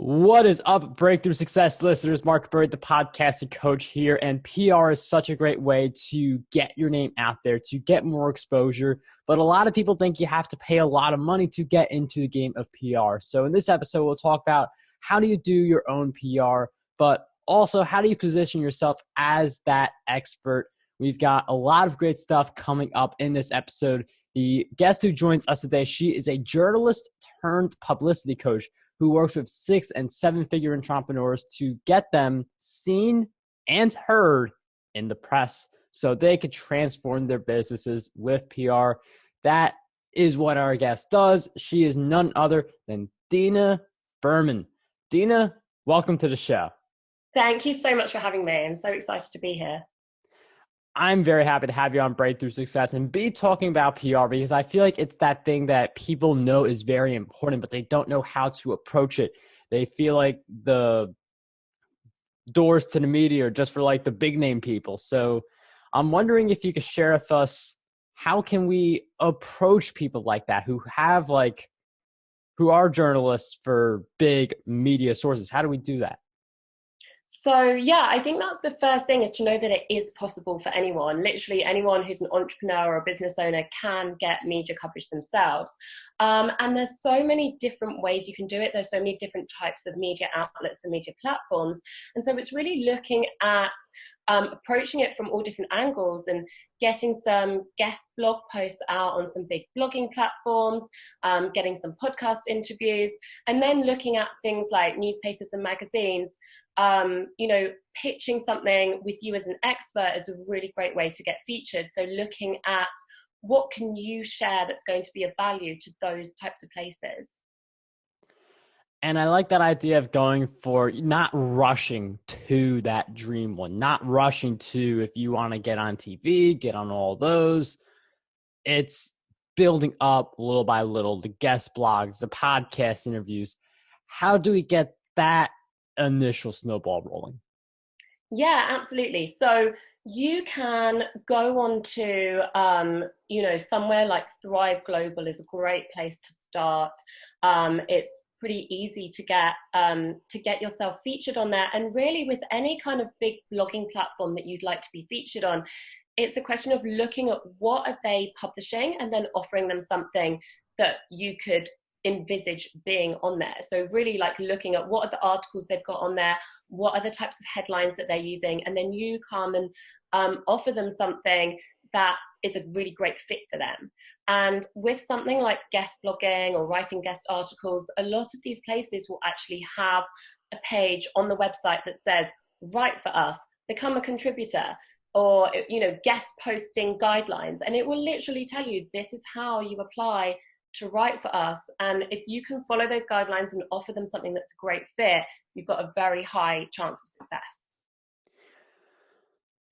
What is up, Breakthrough Success listeners? Marc, the podcasting coach here, and PR is such a great way to get your name out there, to get more exposure. But a lot of people think you have to pay a lot of money to get into the game of PR. So in this episode, we'll talk about how do you do your own PR, but also how do you position yourself as that expert. We've got a lot of great stuff coming up in this episode. The guest who joins us today, she is a journalist-turned-publicity coach who works with 6- and 7-figure entrepreneurs to get them seen and heard in the press so they could transform their businesses with PR. That is what our guest does. She is none other than Dina Behrman. Dina, welcome to the show. Thank you so much for having me. I'm so excited to be here. I'm very happy to have you on Breakthrough Success and be talking about PR because I feel like it's that thing that people know is very important, but they don't know how to approach it. They feel like the doors to the media are just for like the big name people. So I'm wondering if you could share with us, how can we approach people like that who are journalists for big media sources? How do we do that? So yeah, I think that's the first thing, is to know that it is possible for anyone. Literally anyone who's an entrepreneur or a business owner can get media coverage themselves. And there's so many different ways you can do it. There's so many different types of media outlets and media platforms. And so it's really looking at approaching it from all different angles and getting some guest blog posts out on some big blogging platforms, getting some podcast interviews, and then looking at things like newspapers and magazines. Pitching something with you as an expert is a really great way to get featured. So looking at what can you share that's going to be of value to those types of places. And I like that idea of going for not rushing to that dream one, not rushing to, if you want to get on TV, get on all those. It's building up little by little, the guest blogs, the podcast interviews. How do we get that initial snowball rolling? Yeah, absolutely. So you can go on to, somewhere like Thrive Global is a great place to start. It's pretty easy to get yourself featured on there. And really with any kind of big blogging platform that you'd like to be featured on, it's a question of looking at what are they publishing and then offering them something that you could envisage being on there. So really like looking at what are the articles they've got on there, what are the types of headlines that they're using, and then you come and offer them something that is a really great fit for them. And with something like guest blogging or writing guest articles, a lot of these places will actually have a page on the website that says, write for us, become a contributor, or guest posting guidelines. And it will literally tell you, this is how you apply to write for us. And if you can follow those guidelines and offer them something that's a great fit, you've got a very high chance of success.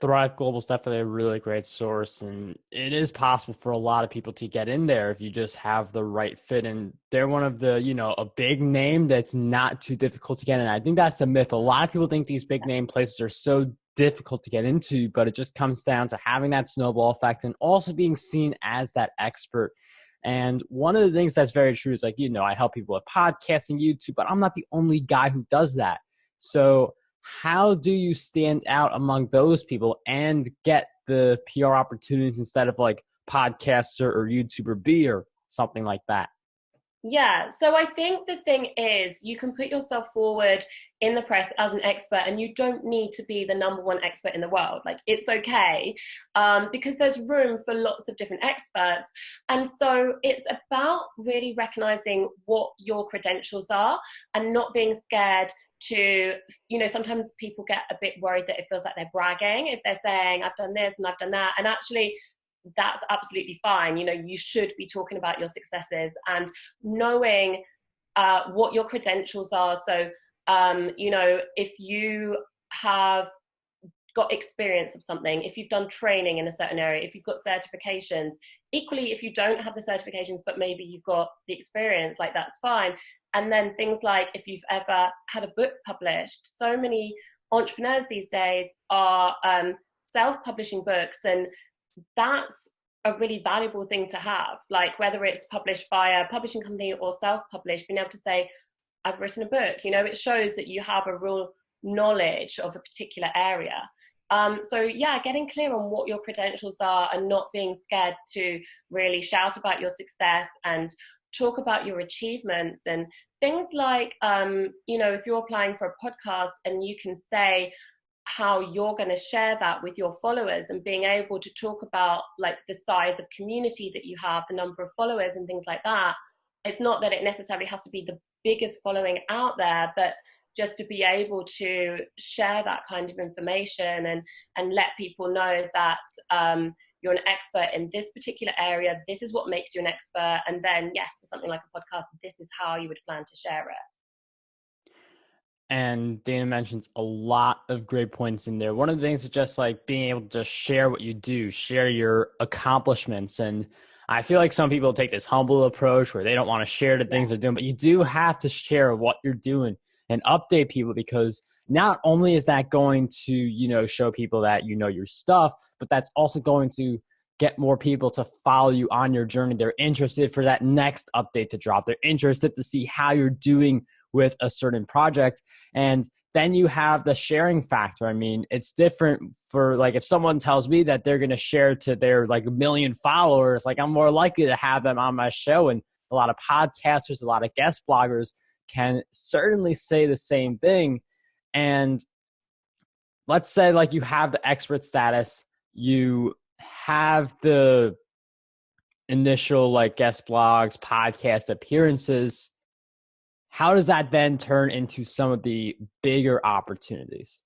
Thrive Global is definitely a really great source, and it is possible for a lot of people to get in there if you just have the right fit. And they're one of the, a big name that's not too difficult to get in. I think that's a myth. A lot of people think these big name places are so difficult to get into, but it just comes down to having that snowball effect and also being seen as that expert. And one of the things that's very true is I help people with podcasting, YouTube, but I'm not the only guy who does that. So how do you stand out among those people and get the PR opportunities instead of like podcaster or YouTuber B or something like that? Yeah, so I think the thing is you can put yourself forward in the press as an expert, and you don't need to be the number one expert in the world. Like, it's okay, because there's room for lots of different experts. And so it's about really recognizing what your credentials are and not being scared to, sometimes people get a bit worried that it feels like they're bragging if they're saying, I've done this and I've done that. And actually, that's absolutely fine. You should be talking about your successes and knowing what your credentials are. So, if you have got experience of something, if you've done training in a certain area, if you've got certifications, equally, if you don't have the certifications, but maybe you've got the experience, like that's fine. And then things like if you've ever had a book published, so many entrepreneurs these days are self-publishing books, and that's a really valuable thing to have. Like whether it's published by a publishing company or self-published, being able to say, I've written a book. You know, it shows that you have a real knowledge of a particular area. So yeah, getting clear on what your credentials are and not being scared to really shout about your success and talk about your achievements and things like, you know, if you're applying for a podcast and you can say how you're going to share that with your followers and being able to talk about like the size of community that you have, the number of followers and things like that. It's not that it necessarily has to be the biggest following out there, but just to be able to share that kind of information and let people know that you're an expert in this particular area. This is what makes you an expert. And then, yes, for something like a podcast, this is how you would plan to share it. And Dana mentions a lot of great points in there. One of the things is just like being able to just share what you do, share your accomplishments. And I feel like some people take this humble approach where they don't want to share the things they're doing, but you do have to share what you're doing and update people, because not only is that going to, you know, show people that you know your stuff, but that's also going to get more people to follow you on your journey. They're interested for that next update to drop. They're interested to see how you're doing with a certain project. And then you have the sharing factor. I mean, it's different for like, if someone tells me that they're going to share to their like 1 million followers, like I'm more likely to have them on my show. And a lot of podcasters, a lot of guest bloggers can certainly say the same thing. And let's say like you have the expert status, you have the initial like guest blogs, podcast appearances. How does that then turn into some of the bigger opportunities?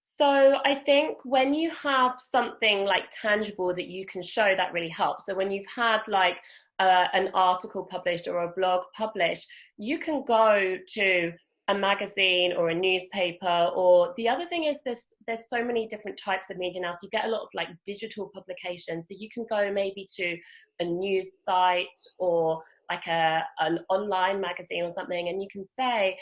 So I think when you have something like tangible that you can show, that really helps. So when you've had like an article published or a blog published, you can go to a magazine or a newspaper. Or the other thing is there's so many different types of media now. So you get a lot of like digital publications. So you can go maybe to a news site or like an online magazine or something, and you can say,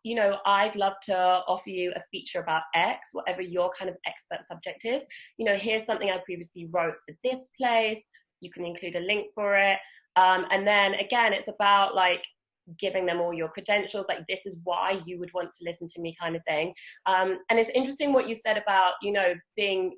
you know, I'd love to offer you a feature about X, whatever your kind of expert subject is. You know, here's something I previously wrote for this place. You can include a link for it. And then again, it's about like giving them all your credentials, like this is why you would want to listen to me kind of thing. And it's interesting what you said about, you know, being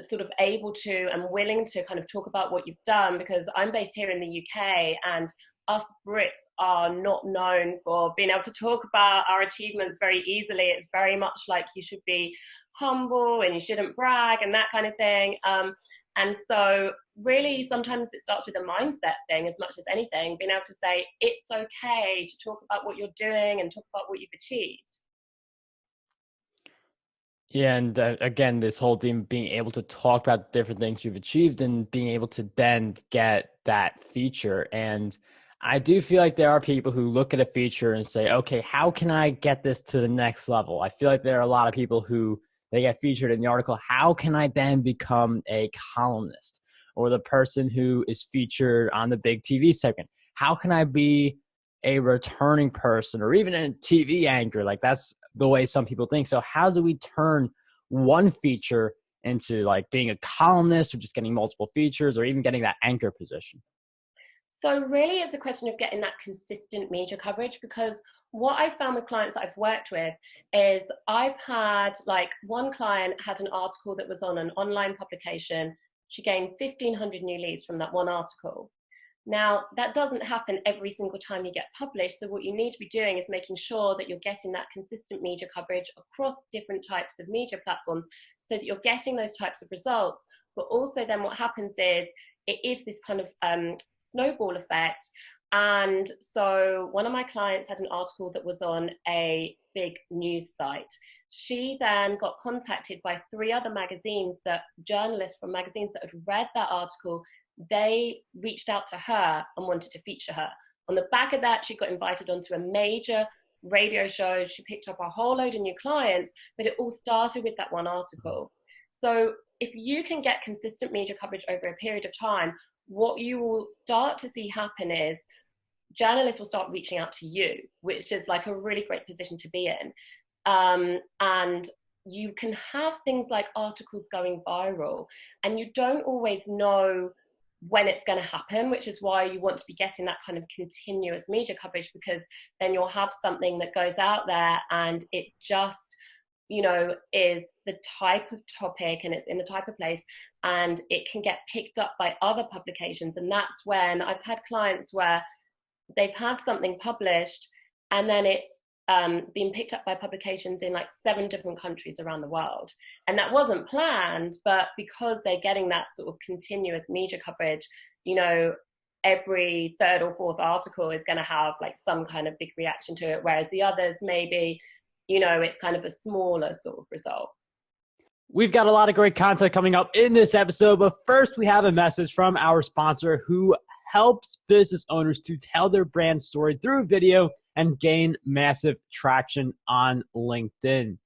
sort of able to and willing to kind of talk about what you've done, because I'm based here in the UK and us Brits are not known for being able to talk about our achievements very easily. It's very much like you should be humble and you shouldn't brag and that kind of thing. And so really sometimes it starts with a mindset thing as much as anything, being able to say it's okay to talk about what you're doing and talk about what you've achieved. Yeah, and again, this whole thing, being able to talk about different things you've achieved and being able to then get that feature. And I do feel like there are people who look at a feature and say, okay, how can I get this to the next level? I feel like there are a lot of people who they get featured in the article. How can I then become a columnist? Or the person who is featured on the big TV segment. How can I be a returning person or even a TV anchor? Like that's the way some people think. So how do we turn one feature into like being a columnist or just getting multiple features or even getting that anchor position? So really it's a question of getting that consistent media coverage, because what I've found with clients that I've worked with is I've had like one client had an article that was on an online publication. She gained 1,500 new leads from that one article. Now, that doesn't happen every single time you get published. So what you need to be doing is making sure that you're getting that consistent media coverage across different types of media platforms so that you're getting those types of results. But also then what happens is it is this kind of snowball effect. And so one of my clients had an article that was on a big news site. She then got contacted by 3 other magazines, that journalists from magazines that had read that article. They reached out to her and wanted to feature her. On the back of that, she got invited onto a major radio show. She picked up a whole load of new clients, but it all started with that one article. So if you can get consistent media coverage over a period of time, what you will start to see happen is journalists will start reaching out to you, which is like a really great position to be in. And you can have things like articles going viral, and you don't always know when it's going to happen, which is why you want to be getting that kind of continuous media coverage, because then you'll have something that goes out there and it just, is the type of topic and it's in the type of place, and it can get picked up by other publications. And that's when I've had clients where they've had something published and then it's been picked up by publications in like 7 different countries around the world. And that wasn't planned, but because they're getting that sort of continuous media coverage, every 3rd or 4th article is going to have like some kind of big reaction to it, whereas the others maybe, it's kind of a smaller sort of result. We've got a lot of great content coming up in this episode, but first we have a message from our sponsor who helps business owners to tell their brand story through video and gain massive traction on LinkedIn.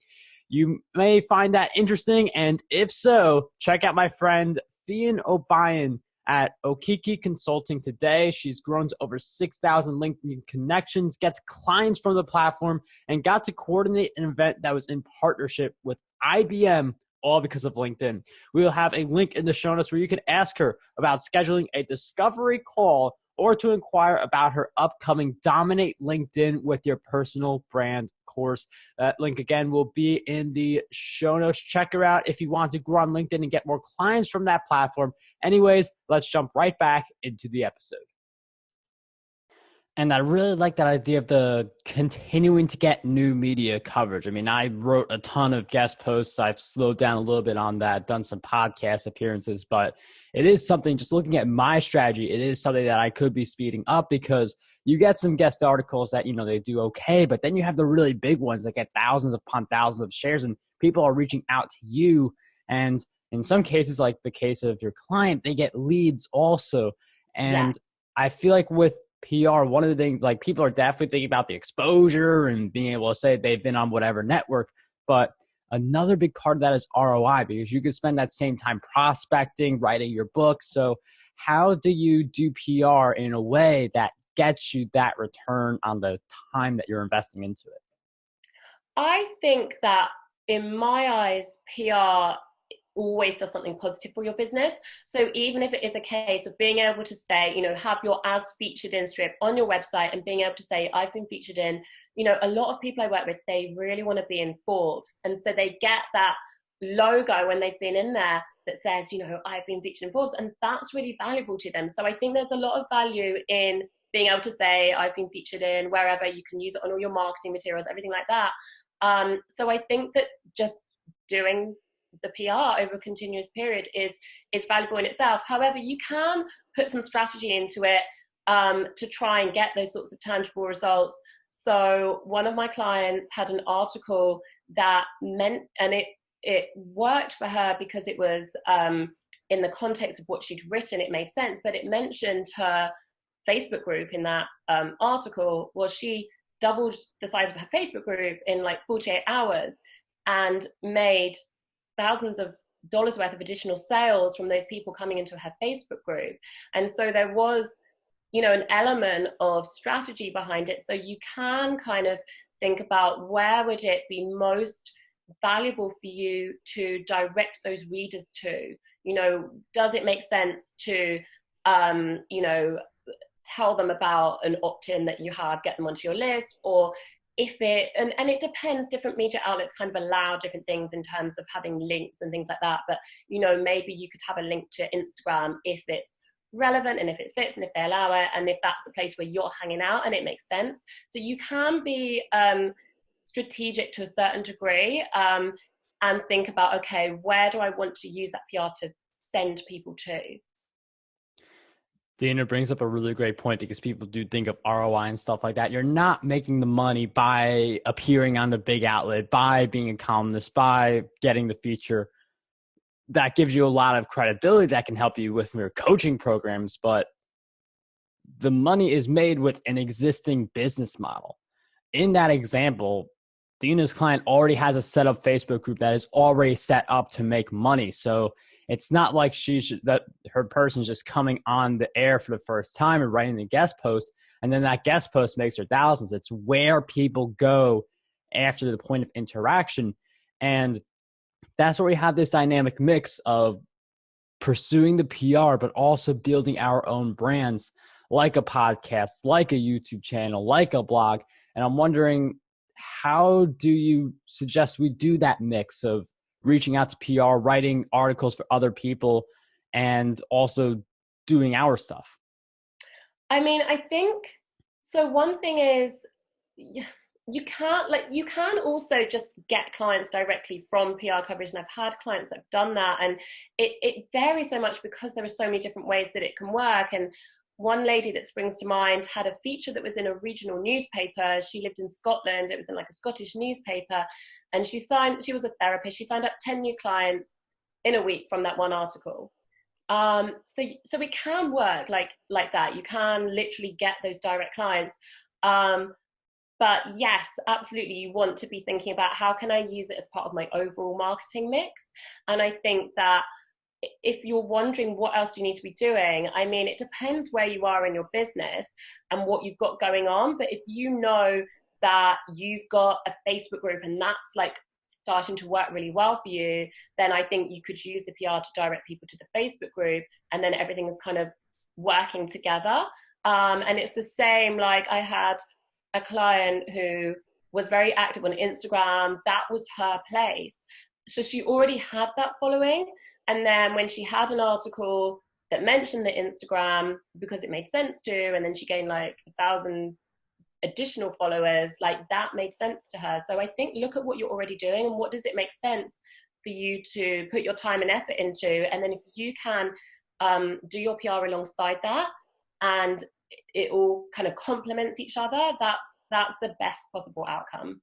You may find that interesting, and if so, check out my friend Fian O'Brien at Okiki Consulting today. She's grown to over 6,000 LinkedIn connections, gets clients from the platform, and got to coordinate an event that was in partnership with IBM, all because of LinkedIn. We will have a link in the show notes where you can ask her about scheduling a discovery call or to inquire about her upcoming Dominate LinkedIn with Your Personal Brand course. That link, again, will be in the show notes. Check her out if you want to grow on LinkedIn and get more clients from that platform. Anyways, let's jump right back into the episode. And I really like that idea of the continuing to get new media coverage. I mean, I wrote a ton of guest posts. I've slowed down a little bit on that, done some podcast appearances, but it is something, just looking at my strategy, it is something that I could be speeding up, because you get some guest articles that, they do okay, but then you have the really big ones that get thousands upon thousands of shares, and people are reaching out to you. And in some cases, like the case of your client, they get leads also. And I feel like with PR, one of the things, like, people are definitely thinking about the exposure and being able to say they've been on whatever network, but another big part of that is ROI, because you could spend that same time prospecting, writing your book. So how do you do PR in a way that gets you that return on the time that you're investing into it? I think that in my eyes, PR always does something positive for your business. So even if it is a case of being able to say, have your as featured in strip on your website and being able to say, I've been featured in, a lot of people I work with, they really want to be in Forbes. And so they get that logo when they've been in there that says, I've been featured in Forbes. And that's really valuable to them. So I think there's a lot of value in being able to say, I've been featured in wherever. You can use it on all your marketing materials, everything like that. So I think that just doing the PR over a continuous period is valuable in itself. However, you can put some strategy into it to try and get those sorts of tangible results. So one of my clients had an article that meant, and it worked for her because it was in the context of what she'd written, it made sense, but it mentioned her Facebook group in that article. Well, she doubled the size of her Facebook group in like 48 hours and made thousands of dollars worth of additional sales from those people coming into her Facebook group. And so there was, an element of strategy behind it. So you can kind of think about, where would it be most valuable for you to direct those readers to? Does it make sense to, tell them about an opt-in that you have, get them onto your list? Or if it, and it depends, different media outlets kind of allow different things in terms of having links and things like that. But, maybe you could have a link to Instagram if it's relevant and if it fits and if they allow it, and if that's a place where you're hanging out and it makes sense. So you can be strategic to a certain degree and think about, okay, where do I want to use that PR to send people to? Dina brings up a really great point, because people do think of ROI and stuff like that. You're not making the money by appearing on the big outlet, by being a columnist, by getting the feature. That gives you a lot of credibility that can help you with your coaching programs, but the money is made with an existing business model. In that example, Dina's client already has a set up Facebook group that is already set up to make money. So it's not like her person's just coming on the air for the first time and writing the guest post, and then that guest post makes her thousands. It's where people go after the point of interaction. And that's where we have this dynamic mix of pursuing the PR, but also building our own brands, like a podcast, like a YouTube channel, like a blog. And I'm wondering, how do you suggest we do that mix of reaching out to PR, writing articles for other people, and also doing our stuff? I mean, I think so. One thing is, you can also just get clients directly from PR coverage, and I've had clients that have done that, and it varies so much because there are so many different ways that it can work. And one lady that springs to mind had a feature that was in a regional newspaper. She lived in Scotland. It was in like a Scottish newspaper, and she was a therapist. She signed up 10 new clients in a week from that one article. So it can work like that. You can literally get those direct clients. But yes, absolutely, you want to be thinking about how can I use it as part of my overall marketing mix. And I think that if you're wondering what else you need to be doing, I mean, it depends where you are in your business and what you've got going on. But if you know that you've got a Facebook group and that's like starting to work really well for you, then I think you could use the PR to direct people to the Facebook group, and then everything is kind of working together. And it's the same, like I had a client who was very active on Instagram. That was her place. So she already had that following. And then when she had an article that mentioned the Instagram, because it made sense to, and then she gained like 1,000 additional followers, like that made sense to her. So I think look at what you're already doing and what does it make sense for you to put your time and effort into. And then if you can do your PR alongside that, and it all kind of complements each other, that's the best possible outcome.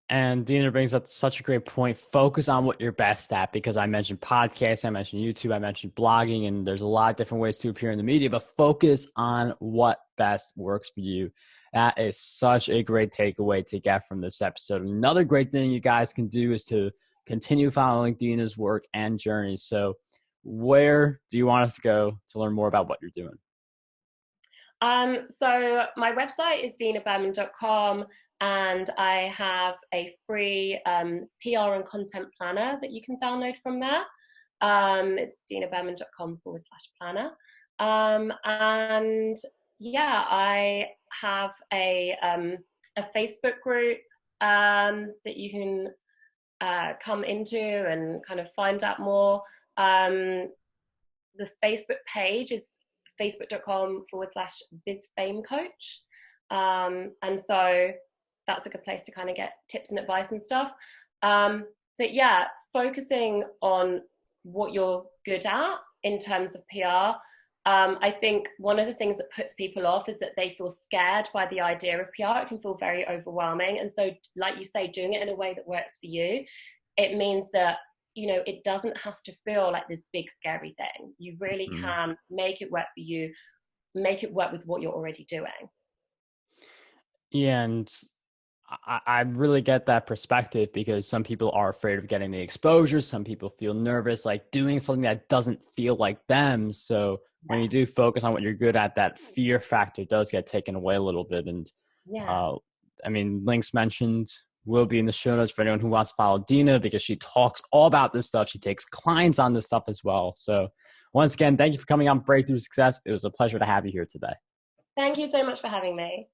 And Dina brings up such a great point. Focus on what you're best at, because I mentioned podcasts, I mentioned YouTube, I mentioned blogging, and there's a lot of different ways to appear in the media, but focus on what best works for you. That is such a great takeaway to get from this episode. Another great thing you guys can do is to continue following Dina's work and journey. So where do you want us to go to learn more about what you're doing? So my website is dinabehrman.com, and I have a free PR and content planner that you can download from there. It's dinabehrman.com/planner. And yeah, I have a Facebook group that you can come into and kind of find out more. The Facebook page is facebook.com/bizfamecoach. And so that's a good place to kind of get tips and advice and stuff. But yeah, focusing on what you're good at in terms of PR. I think one of the things that puts people off is that they feel scared by the idea of PR. It can feel very overwhelming. And so, like you say, doing it in a way that works for you, it means that, you know, it doesn't have to feel like this big scary thing. You really can make it work for you, make it work with what you're already doing. Yeah, and I really get that perspective, because some people are afraid of getting the exposure. Some people feel nervous, like doing something that doesn't feel like them. So when you do focus on what you're good at, that fear factor does get taken away a little bit. And I mean, links mentioned will be in the show notes for anyone who wants to follow Dina, because she talks all about this stuff. She takes clients on this stuff as well. So once again, thank you for coming on Breakthrough Success. It was a pleasure to have you here today. Thank you so much for having me.